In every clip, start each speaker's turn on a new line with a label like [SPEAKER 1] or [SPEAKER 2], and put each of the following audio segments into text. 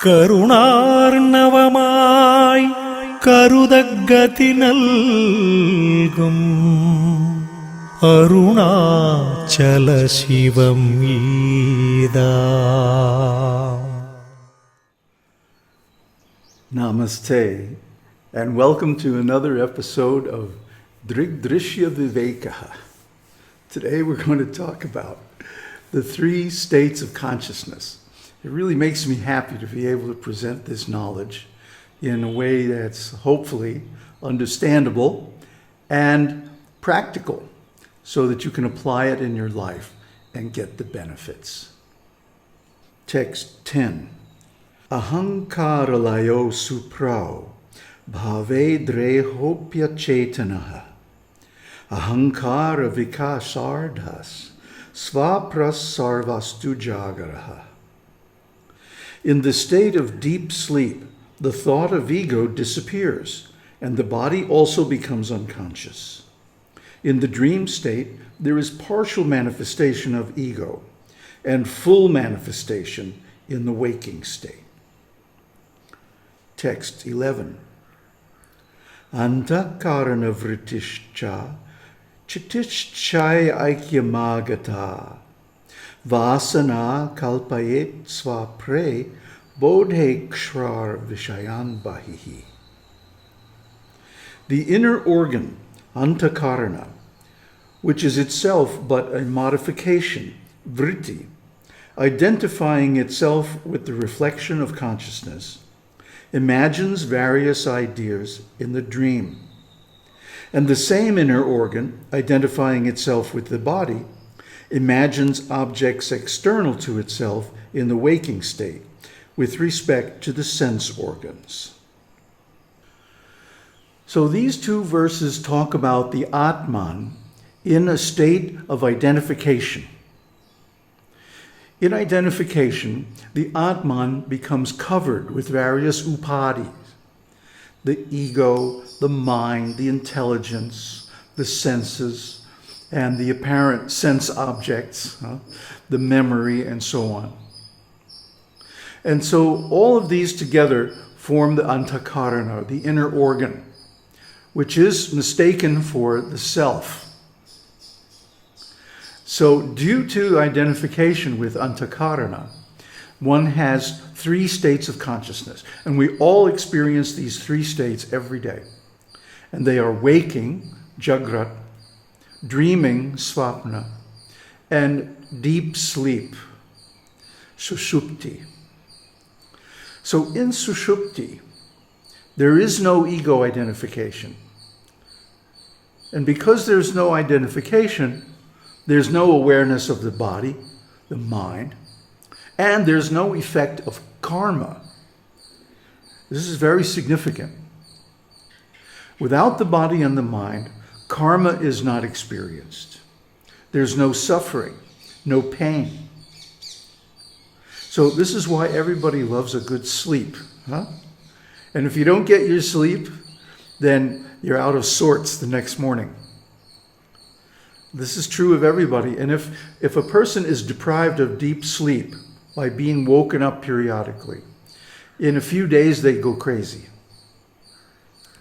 [SPEAKER 1] കരുണാർണവമായി കരുതഗതി നൽകും അരുണാചല ശിവം ഈദാ.
[SPEAKER 2] Namaste, and welcome to another episode of Drigdrishya Vivekah. Today we're going to talk about the three states of consciousness. It really makes me happy to be able to present this knowledge in a way that's hopefully understandable and practical so that you can apply it in your life and get the benefits. Text 10. Ahaṅkāralayo suprau, bhavedreho'pya-cetanaḥ, ahaṅkāra vikās-ārdhas-svapras-sarvastu jāgaraḥ. In the state of deep sleep, the thought of ego disappears, and the body also becomes unconscious. In the dream state, there is partial manifestation of ego, and full manifestation in the waking state. Text 11. Antakarana vritischa chitischai Ājñā-cakra vasana kalpayet svapre bodhe kshrar vishayan bahihi. The inner organ, antakarana, which is itself but a modification, vritti, identifying itself with the reflection of consciousness, imagines various ideas in the dream. And the same inner organ, identifying itself with the body, imagines objects external to itself in the waking state with respect to the sense organs. So these two verses talk about the Ātman in a state of identification. In identification, the Ātman becomes covered with various upadhis: the ego, the mind, the intelligence, the senses, and the apparent sense objects, the memory, and so on. And so all of these together form the antakarana, the inner organ, which is mistaken for the self. So due to identification with antakarana, one has three states of consciousness, and we all experience these three states every day. And they are waking, jāgaraḥ, dreaming, svapna, and deep sleep, Suśupti. So in Suśupti, there is no ego identification. And because there's no identification, there's no awareness of the body, the mind, and there's no effect of karma. This is very significant. Without the body and the mind, karma is not experienced. There's no suffering, no pain. So this is why everybody loves a good sleep, And if you don't get your sleep, then you're out of sorts the next morning. This is true of everybody. And if a person is deprived of deep sleep by being woken up periodically, in a few days they go crazy.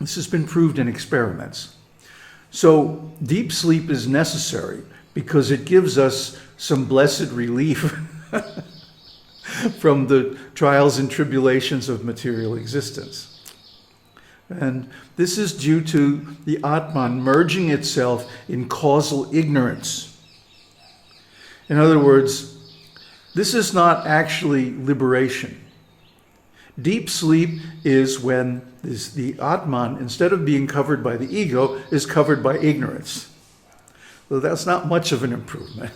[SPEAKER 2] This has been proved in experiments. So deep sleep is necessary because it gives us some blessed relief from the trials and tribulations of material existence. And this is due to the Ātman merging itself in causal ignorance. In other words, this is not actually liberation. Deep sleep is when the Ātman, instead of being covered by the ego, is covered by ignorance. So that's not much of an improvement.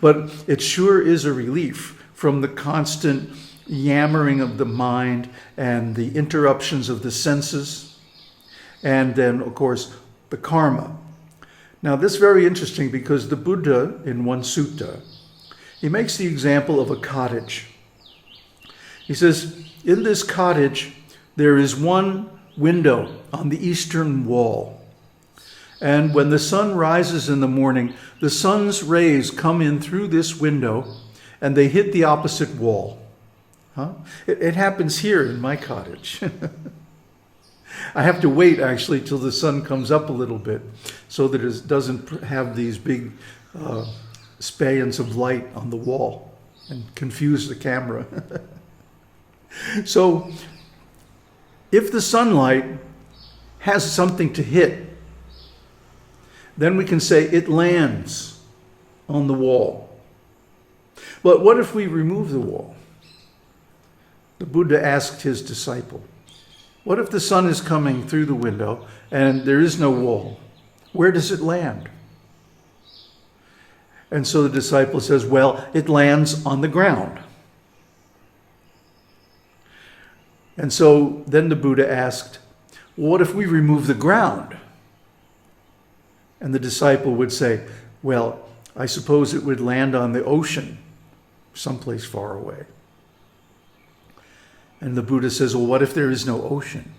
[SPEAKER 2] But it sure is a relief from the constant yammering of the mind and the interruptions of the senses, and then, of course, the karma. Now, this is very interesting because the Buddha, in one sutta, he makes the example of a cottage. He says, in this cottage, there is one window on the eastern wall. And when the sun rises in the morning, the sun's rays come in through this window and they hit the opposite wall. Huh? It happens here in my cottage. I have to wait actually till the sun comes up a little bit so that it doesn't have these big spans of light on the wall and confuse the camera. So if the sunlight has something to hit, then we can say it lands on the wall. But what if we remove the wall? The Buddha asked his disciple, what if the sun is coming through the window and there is no wall? Where does it land? And so the disciple says, well, it lands on the ground. And so then the Buddha asked, what if we remove the ground? And the disciple would say, well, I suppose it would land on the ocean, someplace far away. And the Buddha says, well, what if there is no ocean?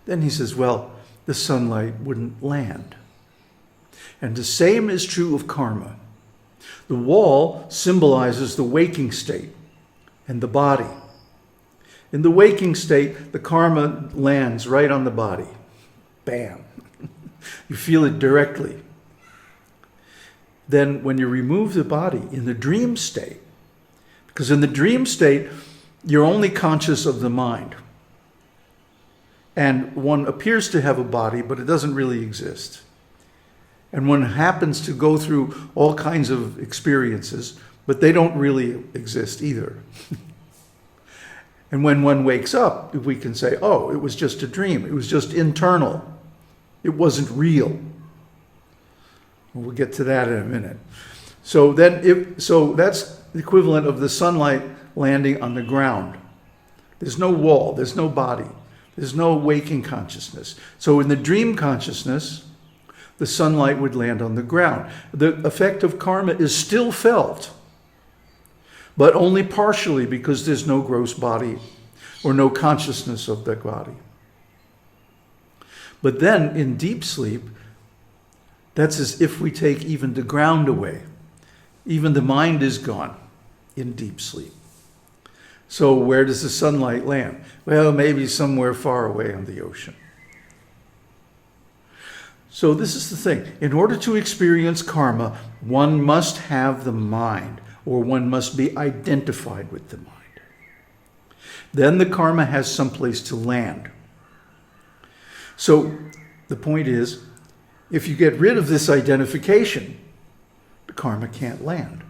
[SPEAKER 2] Then he says, well, the sunlight wouldn't land. And the same is true of karma. The wall symbolizes the waking state and the body. In the waking state, the karma lands right on the body. Bam. You feel it directly. Then when you remove the body in the dream state, because in the dream state, you're only conscious of the mind. And one appears to have a body, but it doesn't really exist. And one happens to go through all kinds of experiences, but they don't really exist either. And when one wakes up, we can say, oh, it was just a dream. It was just internal. It wasn't real. We'll get to that in a minute. So that's the equivalent of the sunlight landing on the ground. There's no wall, there's no body, there's no waking consciousness. So in the dream consciousness, the sunlight would land on the ground. The effect of karma is still felt, but only partially because there's no gross body or no consciousness of the body. But then in deep sleep, that's as if we take even the ground away. Even the mind is gone in deep sleep. So where does the sunlight land? Well, maybe somewhere far away on the ocean. So this is the thing. In order to experience karma, one must have the mind, or one must be identified with the mind. Then the karma has someplace to land. So the point is, if you get rid of this identification, the karma can't land.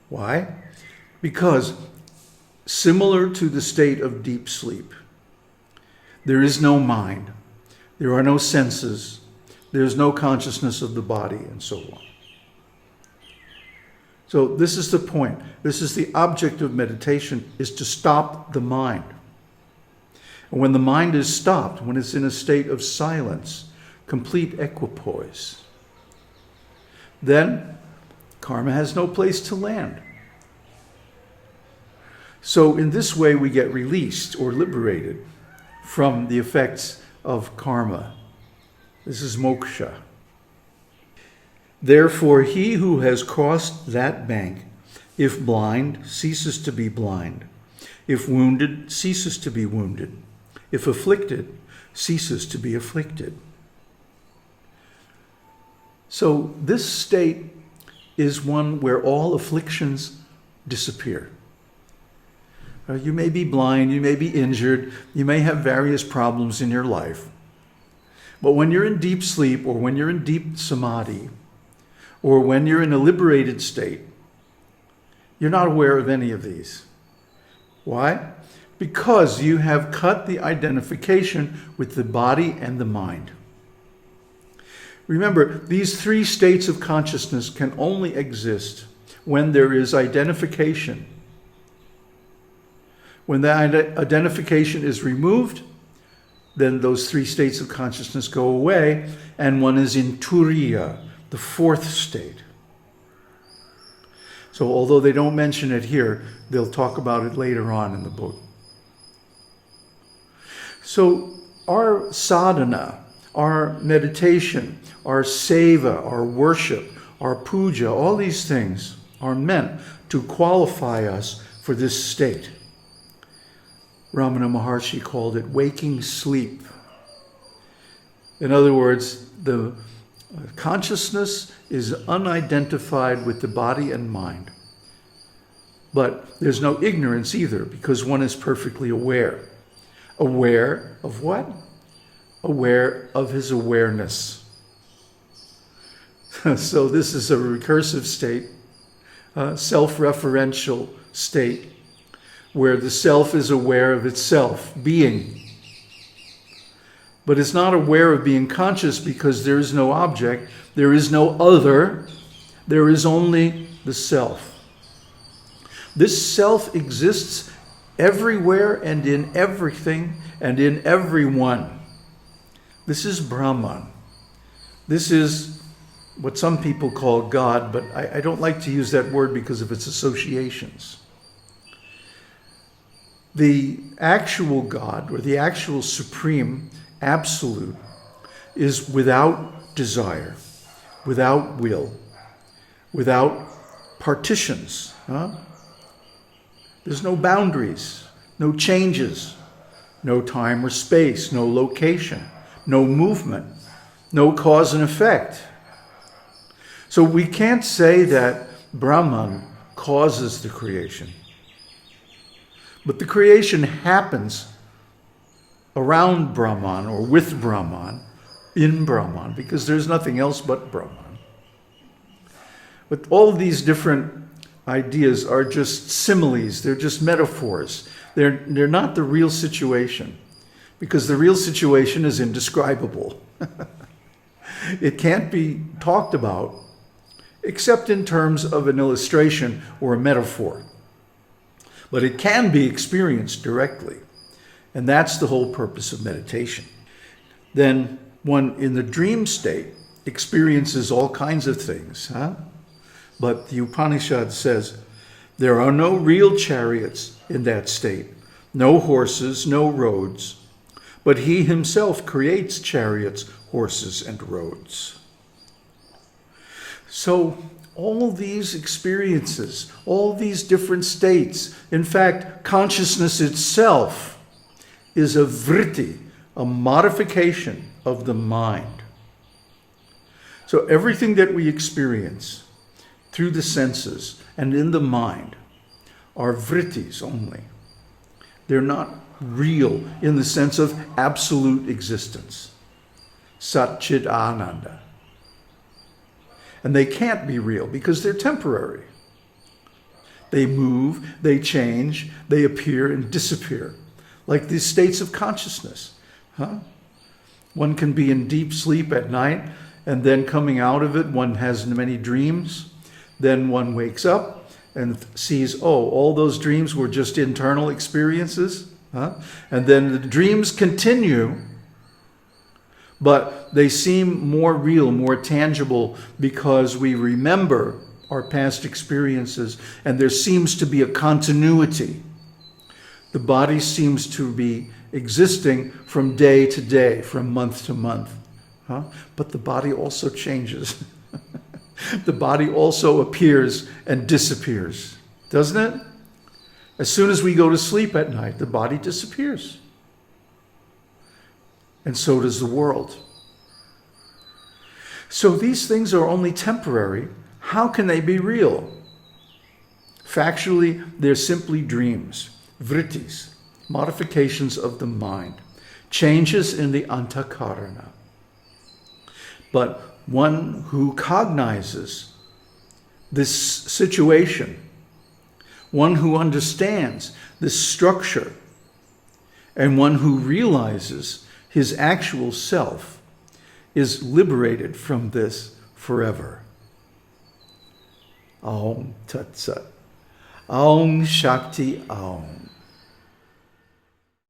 [SPEAKER 2] Why? Because similar to the state of deep sleep, there is no mind, there are no senses, there is no consciousness of the body, and so on. So this is the point. This is the object of meditation, is to stop the mind. And when the mind is stopped, when it's in a state of silence, complete equipoise, then karma has no place to land. So in this way we get released or liberated from the effects of karma. This is moksha. Therefore he who has crossed that bank, if blind, ceases to be blind. If wounded, ceases to be wounded. If afflicted, ceases to be afflicted. So this state is one where all afflictions disappear. You may be blind, you may be injured, you may have various problems in your life. But when you're in deep sleep, or when you're in deep samadhi, or when you're in a liberated state, you're not aware of any of these. Why? Because you have cut the identification with the body and the mind. Remember, these three states of consciousness can only exist when there is identification. When that identification is removed, then those three states of consciousness go away, and one is in turiya, the fourth state. So although they don't mention it here, they'll talk about it later on in the book. So our sadhana, our meditation, our seva, our worship, our puja, all these things are meant to qualify us for this state. Ramana Maharshi called it waking sleep. In other words, the consciousness is unidentified with the body and mind. But there's no ignorance either, because one is perfectly aware. Aware of what? Aware of his awareness. So this is a recursive state, self-referential state, where the self is aware of itself, being. But it's not aware of being conscious because there is no object, there is no other, there is only the self. This self exists everywhere and in everything and in everyone. This is Brahman. This is what some people call God, but I don't like to use that word because of its associations. The actual God, or the actual supreme absolute, is without desire, without will, without partitions. There's no boundaries, no changes, no time or space, no location, no movement, no cause and effect. So we can't say that Brahman causes the creation. But the creation happens around Brahman or with Brahman, in Brahman, because there's nothing else but Brahman. But all of these different ideas are just similes, they're just metaphors. They're not the real situation, because the real situation is indescribable. It can't be talked about except in terms of an illustration or a metaphor. But it can be experienced directly. And that's the whole purpose of meditation. Then one in the dream state experiences all kinds of things. But the Upanishad says there are no real chariots in that state, no horses, no roads, but he himself creates chariots, horses, and roads. So all these experiences, all these different states, in fact, consciousness itself is a vritti, a modification of the mind. So everything that we experience through the senses and in the mind are vrittis only. They're not real in the sense of absolute existence. Sat Chit Ananda. And they can't be real because they're temporary. They move, they change, they appear and disappear, like these states of consciousness. One can be in deep sleep at night, and then coming out of it, one has many dreams. Then one wakes up and sees, oh, all those dreams were just internal experiences. And then the dreams continue, but they seem more real, more tangible, because we remember our past experiences, and there seems to be a continuity. The body seems to be existing from day to day, from month to month. But the body also changes. The body also appears and disappears, doesn't it? As soon as we go to sleep at night, the body disappears. And so does the world. So these things are only temporary. How can they be real? Factually, they're simply dreams, vrittis, modifications of the mind, changes in the antakarana. But one who cognizes this situation, one who understands this structure, and one who realizes his actual self is liberated from this forever. Aum Tat Sat. Aum Shakti Aum.